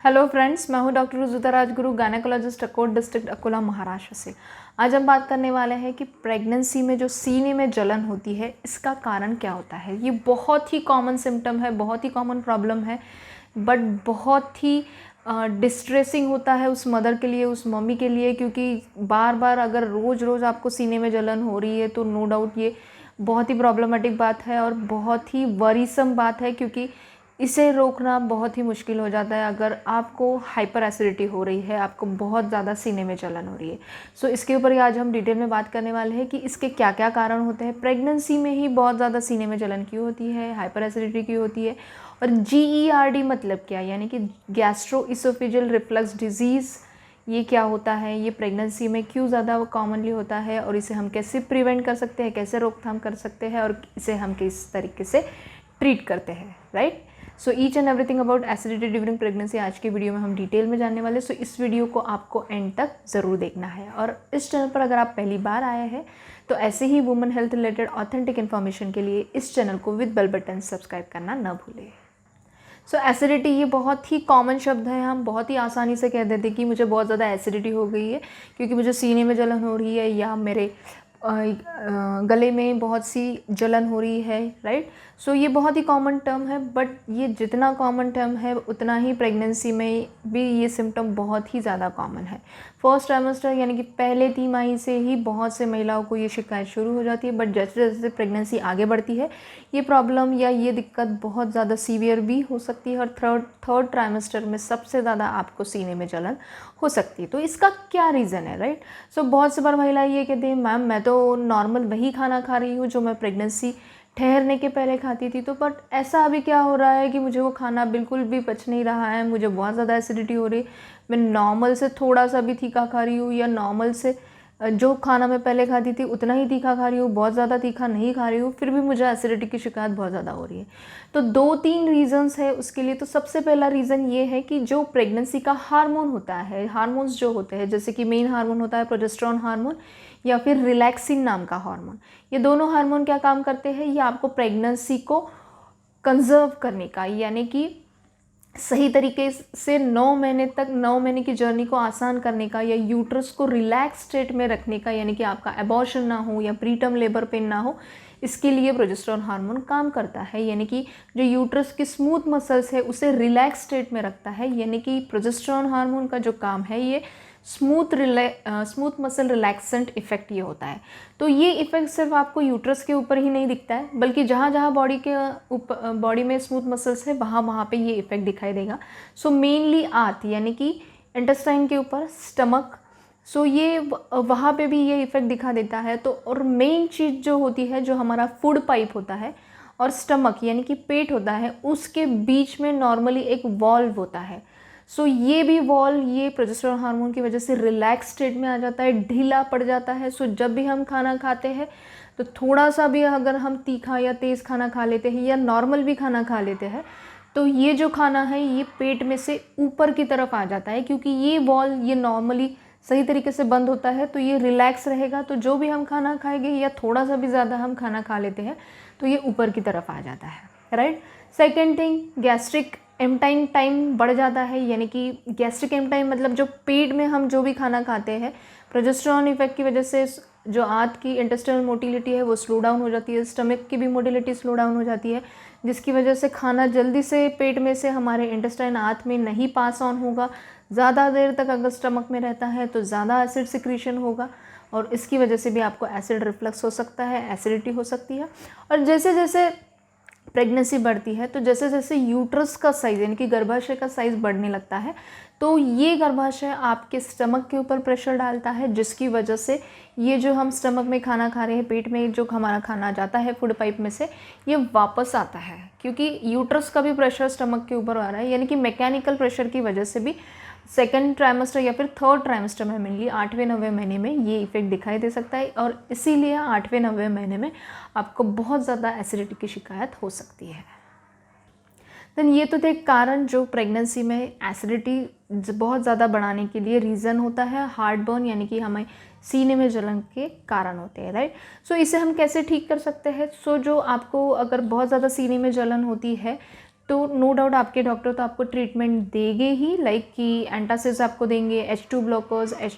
Hello friends, मैं हूं doctor Rujuta Rajguru, gynaecologist, Akot district, Akola, Maharashtra से। आज हम बात करने वाले हैं कि प्रेगनेंसी में जो सीने में जलन होती है, इसका कारण क्या होता है। ये बहुत ही कॉमन सिम्टम है, बहुत ही कॉमन प्रॉब्लम है, बट बहुत ही डिस्ट्रेसिंग होता है उस मदर के लिए, उस मम्मी के लिए, क्योंकि बार बार अगर रोज़ आपको सीने में जलन हो रही है तो नो डाउट ये बहुत ही प्रॉब्लमेटिक बात है और बहुत ही वरीसम बात है, क्योंकि इसे रोकना बहुत ही मुश्किल हो जाता है अगर आपको हाइपर एसिडिटी हो रही है, आपको बहुत ज़्यादा सीने में जलन हो रही है। सो इसके ऊपर ही आज हम डिटेल में बात करने वाले हैं कि इसके क्या क्या कारण होते हैं। प्रेगनेंसी में ही बहुत ज़्यादा सीने में जलन क्यों होती है, हाइपर एसिडिटी क्यों होती है, और GERD मतलब क्या, यानी कि गैस्ट्रोइसोफेजियल रिफ्लक्स डिजीज़, ये क्या होता है, ये प्रेगनेंसी में क्यों ज़्यादा कॉमनली होता है और इसे हम कैसे प्रिवेंट कर सकते हैं, कैसे रोकथाम कर सकते हैं और इसे हम किस तरीके से ट्रीट करते हैं, right. So each and everything about acidity during pregnancy आज की वीडियो में हम डिटेल में जानने वाले। सो इस वीडियो को आपको एंड तक ज़रूर देखना है। और इस चैनल पर अगर आप पहली बार आए हैं तो ऐसे ही women health related authentic information के लिए इस चैनल को विद बेल बटन सब्सक्राइब करना न भूलें। सो एसिडिटी ये बहुत ही कॉमन शब्द है, हम बहुत ही आसानी से कह देते हैं कि मुझे बहुत ज़्यादा एसिडिटी हो गई है क्योंकि मुझे सीने में जलन हो रही है या मेरे गले में बहुत सी जलन हो रही है, राइट। सो ये बहुत ही कॉमन टर्म है, बट ये जितना कॉमन टर्म है उतना ही प्रेगनेंसी में भी ये सिम्टम बहुत ही ज़्यादा कॉमन है। फर्स्ट ट्राइमेस्टर यानी कि पहले तिमाही से ही बहुत से महिलाओं को ये शिकायत शुरू हो जाती है, बट जैसे जैसे प्रेगनेंसी आगे बढ़ती है ये प्रॉब्लम या ये दिक्कत बहुत ज़्यादा सीवियर भी हो सकती है और थर्ड ट्राइमेस्टर में सबसे ज़्यादा आपको सीने में जलन हो सकती है। तो इसका क्या रीज़न है, राइट। सो बहुत से बार महिलाएं ये कहती हैं, मैम मैं तो नॉर्मल वही खाना खा रही हूँ जो मैं प्रेगनेंसी ठहरने के पहले खाती थी, तो बट ऐसा अभी क्या हो रहा है कि मुझे वो खाना बिल्कुल भी पच नहीं रहा है, मुझे बहुत ज़्यादा एसिडिटी हो रही है, मैं नॉर्मल से थोड़ा सा भी तीखा खा रही हूँ या नॉर्मल से जो खाना मैं पहले खाती थी उतना ही तीखा खा रही हूँ, बहुत ज़्यादा तीखा नहीं खा रही हूँ, फिर भी मुझे एसिडिटी की शिकायत बहुत ज़्यादा हो रही है। तो 2-3 रीज़न्स है उसके लिए। तो सबसे पहला रीज़न ये है कि जो प्रेगनेंसी का हार्मोन होता है, हार्मोन्स जो होते हैं, जैसे कि मेन हार्मोन होता है प्रोजेस्टेरोन हार्मोन या फिर रिलैक्सिन नाम का हार्मोन, ये दोनों हार्मोन क्या काम करते हैं, ये आपको प्रेगनेंसी को कंजर्व करने का, यानी कि सही तरीके से 9 महीने तक, 9 महीने की जर्नी को आसान करने का या यूट्रस को रिलैक्स स्टेट में रखने का, यानी कि आपका एबॉर्शन ना हो या प्रीटर्म लेबर पेन ना हो, इसके लिए प्रोजेस्टेरोन हार्मोन काम करता है। यानी कि जो यूट्रस की स्मूथ मसल्स है उसे रिलैक्स स्टेट में रखता है, यानी कि प्रोजेस्टेरोन हार्मोन का जो काम है ये स्मूथ मसल रिलैक्सेंट इफेक्ट ये होता है। तो ये इफेक्ट सिर्फ आपको यूट्रस के ऊपर ही नहीं दिखता है, बल्कि जहाँ जहाँ बॉडी में स्मूथ मसल्स है वहाँ पे ये इफेक्ट दिखाई देगा। सो मेनली आर्थ यानी कि इंटेस्टाइन के ऊपर, स्टमक, सो ये वहाँ पे भी ये इफेक्ट दिखा देता है। तो और मेन चीज़ जो होती है, जो हमारा फूड पाइप होता है और स्टमक यानी कि पेट होता है, उसके बीच में नॉर्मली एक वॉल्व होता है। सो ये भी वॉल ये प्रोजेस्टेरोन हार्मोन की वजह से रिलैक्स स्टेट में आ जाता है, ढीला पड़ जाता है। सो जब भी हम खाना खाते हैं तो थोड़ा सा भी अगर हम तीखा या तेज़ खाना खा लेते हैं या नॉर्मल भी खाना खा लेते हैं तो ये जो खाना है ये पेट में से ऊपर की तरफ आ जाता है, क्योंकि ये वॉल ये नॉर्मली सही तरीके से बंद होता है तो ये रिलैक्स रहेगा। तो जो भी हम खाना खाएंगे या थोड़ा सा भी ज़्यादा हम खाना खा लेते हैं तो ये ऊपर की तरफ आ जाता है, right. Second thing, gastric emptying time बढ़ जाता है, यानी कि गैस्ट्रिक एम्पटाइम मतलब जो पेट में हम जो भी खाना खाते हैं, प्रोजेस्टेरोन इफेक्ट की वजह से जो आंत की इंटेस्टाइनल मोटिलिटी है वो स्लो डाउन हो जाती है, स्टमक की भी मोटिलिटी स्लो डाउन हो जाती है, जिसकी वजह से खाना जल्दी से पेट में से हमारे इंटेस्टाइन आंत में नहीं पास ऑन होगा। ज़्यादा देर तक अगर स्टमक में रहता है तो ज़्यादा एसिड सिक्रीशन होगा और इसकी वजह से भी आपको एसिड रिफ्लक्स हो सकता है, एसिडिटी हो सकती है। और जैसे जैसे प्रेगनेंसी बढ़ती है तो जैसे जैसे यूट्रस का साइज़ यानी कि गर्भाशय का साइज़ बढ़ने लगता है तो ये गर्भाशय आपके स्टमक के ऊपर प्रेशर डालता है, जिसकी वजह से ये जो हम स्टमक में खाना खा रहे हैं, पेट में जो हमारा खाना जाता है फूड पाइप में से, ये वापस आता है, क्योंकि यूट्रस का भी प्रेशर स्टमक के ऊपर आ रहा है। यानी कि मैकेनिकल प्रेशर की वजह से भी सेकेंड ट्राइमेस्टर या फिर थर्ड ट्राइमेस्टर में मेनली 8वें-9वें महीने में ये इफेक्ट दिखाई दे सकता है और इसीलिए 8वें-9वें महीने में आपको बहुत ज़्यादा एसिडिटी की शिकायत हो सकती है। देन ये तो थे कारण जो प्रेगनेंसी में एसिडिटी बहुत ज़्यादा बढ़ाने के लिए रीज़न होता है। हार्ट बर्न यानी कि हमें सीने में जलन के कारण होते हैं, राइट। सो इसे हम कैसे ठीक कर सकते हैं। सो जो आपको अगर बहुत ज़्यादा सीने में जलन होती है तो नो डाउट आपके डॉक्टर तो आपको ट्रीटमेंट देंगे ही, लाइक कि एंटासिड्स आपको देंगे, H2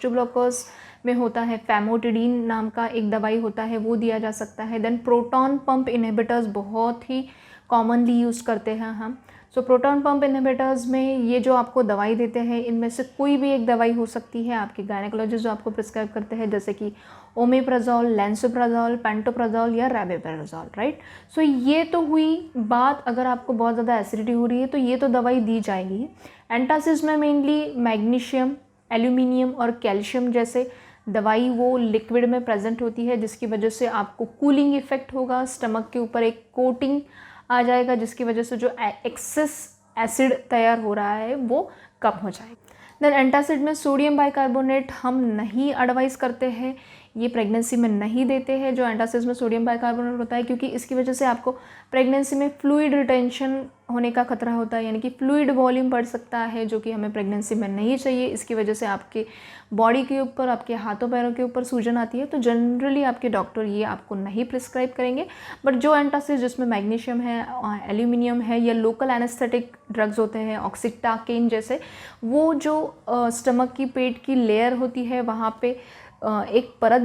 ब्लॉकर्स में होता है फैमोटिडीन नाम का एक दवाई होता है, वो दिया जा सकता है। देन प्रोटॉन पंप इनहिबिटर्स बहुत ही कॉमनली यूज़ करते हैं हम। सो प्रोटॉन पंप इनहिबिटर्स में ये जो आपको दवाई देते हैं, इनमें से कोई भी एक दवाई हो सकती है आपके गायनेकोलॉजिस्ट जो आपको प्रिस्क्राइब करते हैं, जैसे कि ओमेप्राजोल, लैंसोप्राजोल, पेंटोप्राजोल या रैबिप्राजोल, राइट। सो ये तो हुई बात, अगर आपको बहुत ज़्यादा एसिडिटी हो रही है तो ये तो दवाई दी जाएगी। एंटासिड्स में मेनली मैग्नीशियम, एल्यूमिनियम और कैल्शियम जैसे दवाई वो लिक्विड में प्रेजेंट होती है, जिसकी वजह से आपको कूलिंग इफेक्ट होगा, स्टमक के ऊपर एक कोटिंग आ जाएगा, जिसकी वजह से जो एक्सेस एसिड तैयार हो रहा है वो कम हो जाएगा। देन एंटासिड में सोडियम बाइकार्बोनेट हम नहीं एडवाइस करते हैं, ये प्रेगनेंसी में नहीं देते हैं जो एंटासिड्स में सोडियम बाइकार्बोनेट होता है, क्योंकि इसकी वजह से आपको प्रेगनेंसी में फ्लूइड रिटेंशन होने का खतरा होता है, यानी कि फ्लूइड वॉल्यूम बढ़ सकता है, जो कि हमें प्रेगनेंसी में नहीं चाहिए। इसकी वजह से आपके बॉडी के ऊपर, आपके हाथों पैरों के ऊपर सूजन आती है, तो जनरली आपके डॉक्टर ये आपको नहीं प्रिस्क्राइब करेंगे। बट जो एंटासिड जिसमें मैग्नीशियम है, एल्यूमिनियम है, या लोकल एनेस्थेटिक ड्रग्स होते हैं ऑक्सीटाकेन जैसे, वो जो स्टमक की, पेट की लेयर होती है वहाँ पे एक परत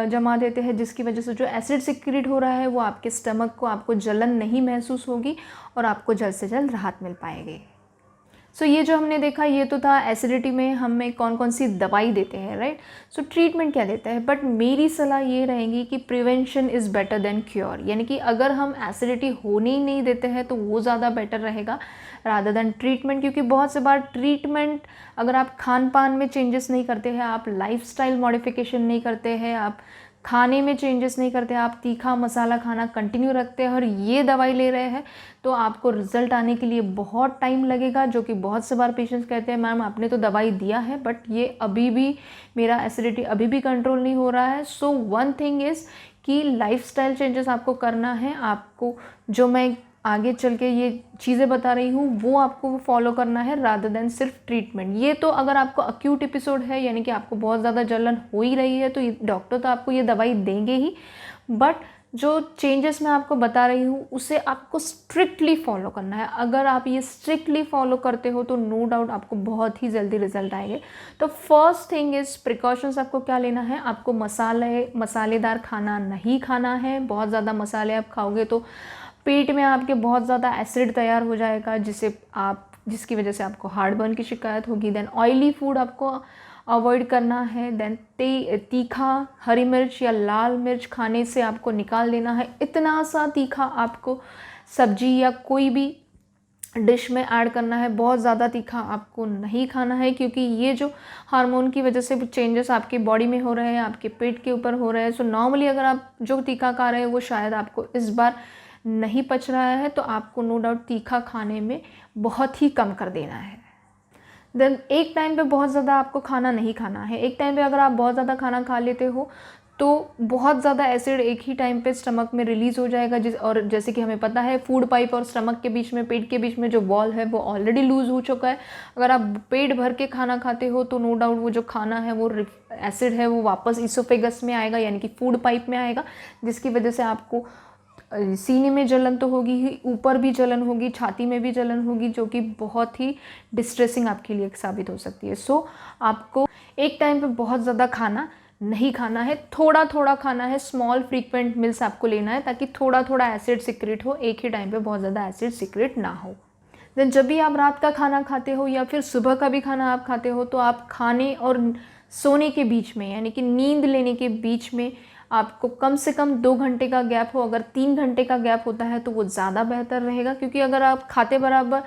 जमा देते हैं, जिसकी वजह से जो एसिड सिक्रीट हो रहा है वो आपके स्टमक को, आपको जलन नहीं महसूस होगी और आपको जल्द से जल्द राहत मिल पाएगी। सो ये जो हमने देखा ये तो था एसिडिटी में हमें कौन कौन सी दवाई देते हैं, राइट। सो ट्रीटमेंट क्या देता है, बट मेरी सलाह ये रहेगी कि prevention is better than cure, यानी कि अगर हम एसिडिटी होने ही नहीं देते हैं तो वो ज़्यादा बेटर रहेगा रादर देन ट्रीटमेंट। क्योंकि बहुत से बार ट्रीटमेंट, अगर आप खान पान में चेंजेस नहीं करते हैं, आप लाइफस्टाइल मॉडिफिकेशन नहीं करते हैं, आप खाने में चेंजेस नहीं करते, आप तीखा मसाला खाना कंटिन्यू रखते हैं और ये दवाई ले रहे हैं, तो आपको रिजल्ट आने के लिए बहुत टाइम लगेगा। जो कि बहुत से बार पेशेंट्स कहते हैं मैम आपने तो दवाई दिया है बट ये अभी भी, मेरा एसिडिटी अभी भी कंट्रोल नहीं हो रहा है। सो वन थिंग इज़ कि लाइफस्टाइल चेंजेस आपको करना है, आपको जो मैं आगे चल के ये चीज़ें बता रही हूँ वो आपको फॉलो करना है रादर देन सिर्फ ट्रीटमेंट। ये तो अगर आपको अक्यूट एपिसोड है, यानी कि आपको बहुत ज़्यादा जलन हो ही रही है, तो डॉक्टर तो आपको ये दवाई देंगे ही, बट जो चेंजेस मैं आपको बता रही हूँ उसे आपको स्ट्रिक्टली फॉलो करना है। अगर आप ये स्ट्रिक्टली फॉलो करते हो तो नो डाउट आपको बहुत ही जल्दी रिजल्ट आएंगे। तो फर्स्ट थिंग इज़ प्रिकॉशंस आपको क्या लेना है, आपको मसालेदार खाना नहीं खाना है। बहुत ज़्यादा मसाले आप खाओगे तो पेट में आपके बहुत ज़्यादा एसिड तैयार हो जाएगा, जिसकी वजह से आपको हार्टबर्न की शिकायत होगी। देन ऑयली फूड आपको अवॉइड करना है। देन तीखा, हरी मिर्च या लाल मिर्च खाने से आपको निकाल देना है। इतना सा तीखा आपको सब्जी या कोई भी डिश में ऐड करना है, बहुत ज़्यादा तीखा आपको नहीं खाना है, क्योंकि ये जो हार्मोन की वजह से चेंजेस आपकी बॉडी में हो रहे हैं, आपके पेट के ऊपर हो रहे हैं। सो नॉर्मली अगर आप जो तीखा खा रहे हैं वो शायद आपको इस बार नहीं पच रहा है, तो आपको नो डाउट तीखा खाने में बहुत ही कम कर देना है। देन एक टाइम पे बहुत ज़्यादा आपको खाना नहीं खाना है। एक टाइम पे अगर आप बहुत ज़्यादा खाना खा लेते हो तो बहुत ज़्यादा एसिड एक ही टाइम पे स्टमक में रिलीज़ हो जाएगा, और जैसे कि हमें पता है फूड पाइप और स्टमक के बीच में, पेट के बीच में जो वॉल है वो ऑलरेडी लूज़ हो चुका है। अगर आप पेट भर के खाना खाते हो तो नो डाउट वो जो खाना है वो एसिड है वो वापस इसोफेगस में आएगा, यानी कि फूड पाइप में आएगा, जिसकी वजह से आपको सीने में जलन तो होगी ही, ऊपर भी जलन होगी, छाती में भी जलन होगी, जो कि बहुत ही डिस्ट्रेसिंग आपके लिए साबित हो सकती है। सो आपको एक टाइम पे बहुत ज़्यादा खाना नहीं खाना है, थोड़ा थोड़ा खाना है, स्मॉल फ्रीक्वेंट मील्स आपको लेना है, ताकि थोड़ा थोड़ा एसिड सिक्रेट हो, एक ही टाइम पे बहुत ज़्यादा एसिड सिक्रेट ना हो। देन जब भी आप रात का खाना खाते हो या फिर सुबह का भी खाना आप खाते हो, तो आप खाने और सोने के बीच में, यानी कि नींद लेने के बीच में आपको कम से कम 2 घंटे का गैप हो। अगर 3 घंटे का गैप होता है तो वो ज़्यादा बेहतर रहेगा, क्योंकि अगर आप खाते बराबर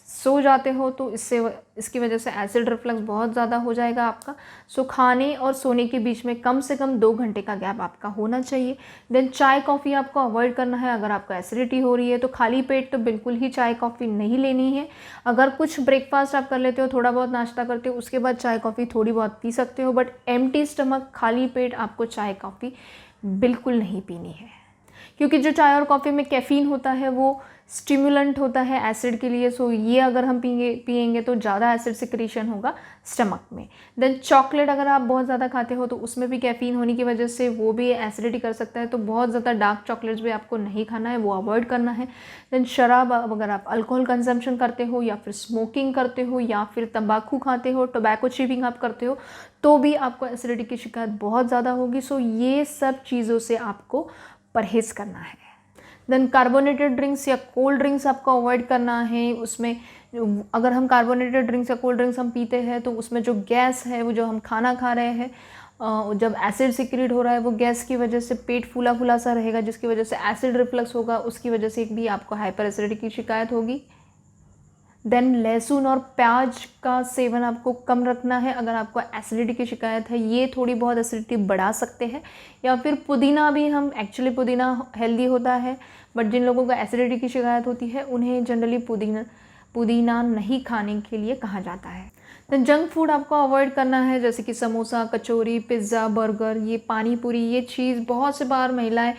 सो जाते हो तो इसकी वजह से एसिड रिफ्लक्स बहुत ज़्यादा हो जाएगा आपका। सो खाने और सोने के बीच में कम से कम 2 घंटे का गैप आपका होना चाहिए। देन चाय कॉफ़ी आपको अवॉइड करना है। अगर आपको एसिडिटी हो रही है तो खाली पेट तो बिल्कुल ही चाय कॉफ़ी नहीं लेनी है। अगर कुछ ब्रेकफास्ट आप कर लेते हो, थोड़ा बहुत नाश्ता करते हो, उसके बाद चाय कॉफ़ी थोड़ी बहुत पी सकते हो, बट एम्प्टी स्टमक, खाली पेट आपको चाय कॉफ़ी बिल्कुल नहीं पीनी है, क्योंकि जो चाय और कॉफ़ी में कैफ़ीन होता है वो स्टिमुलेंट होता है एसिड के लिए, सो ये अगर हम पिएंगे तो ज़्यादा एसिड सिक्रीशन होगा स्टमक में। देन चॉकलेट अगर आप बहुत ज़्यादा खाते हो तो उसमें भी कैफ़ीन होने की वजह से वो भी एसिडिटी कर सकता है, तो बहुत ज़्यादा डार्क चॉकलेट्स भी आपको नहीं खाना है, वो अवॉइड करना है। देन शराब, अगर आप अल्कोहल कंजम्पशन करते हो या फिर स्मोकिंग करते हो या फिर तंबाकू खाते हो, टोबैको च्यूइंग आप करते हो, तो भी आपको एसिडिटी की शिकायत बहुत ज़्यादा होगी। सो ये सब चीज़ों से आपको परहेज़ करना है। देन कार्बोनेटेड ड्रिंक्स या कोल्ड ड्रिंक्स आपको अवॉइड करना है। उसमें अगर हम कार्बोनेटेड ड्रिंक्स या कोल्ड ड्रिंक्स हम पीते हैं तो उसमें जो गैस है, वो जो हम खाना खा रहे हैं, जब एसिड सिक्रीट हो रहा है, वो गैस की वजह से पेट फूला फूला सा रहेगा, जिसकी वजह से एसिड रिफ्लक्स होगा, उसकी वजह से भी आपको हाइपर एसिडिटी की शिकायत होगी। देन लहसुन और प्याज का सेवन आपको कम रखना है अगर आपको एसिडिटी की शिकायत है, ये थोड़ी बहुत एसिडिटी बढ़ा सकते हैं। या फिर पुदीना भी, हम एक्चुअली पुदीना हेल्दी होता है, बट जिन लोगों को एसिडिटी की शिकायत होती है उन्हें जनरली पुदीना नहीं खाने के लिए कहा जाता है। तो जंक फूड आपको अवॉइड करना है, जैसे कि समोसा, कचौरी, पिज़्ज़ा, बर्गर, ये पानी पूरी, ये चीज़ बहुत से बार महिलाएं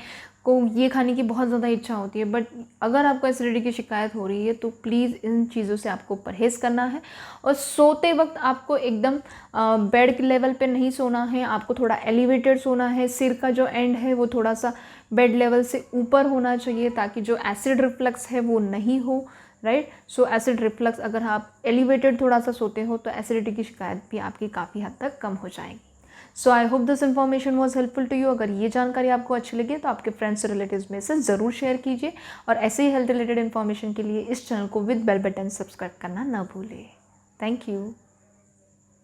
को ये खाने की बहुत ज़्यादा इच्छा होती है, बट अगर आपको एसिडिटी की शिकायत हो रही है तो प्लीज़ इन चीज़ों से आपको परहेज़ करना है। और सोते वक्त आपको एकदम बेड के लेवल पे नहीं सोना है, आपको थोड़ा एलिवेटेड सोना है। सिर का जो एंड है वो थोड़ा सा बेड लेवल से ऊपर होना चाहिए, ताकि जो एसिड रिफ्लक्स है वो नहीं हो, राइट। सो एसिड रिफ्लक्स, अगर आप एलिवेटेड थोड़ा सा सोते हो तो एसिडिटी की शिकायत भी आपकी काफ़ी हद तक कम हो जाएगी। So I hope this information was helpful to you. अगर ये जानकारी आपको अच्छी लगी तो आपके फ्रेंड्स और रिलेटिव्स में से ज़रूर शेयर कीजिए, और ऐसे ही हेल्थ रिलेटेड इन्फॉर्मेशन के लिए इस चैनल को विद बेल बटन सब्सक्राइब करना ना भूलें। Thank you.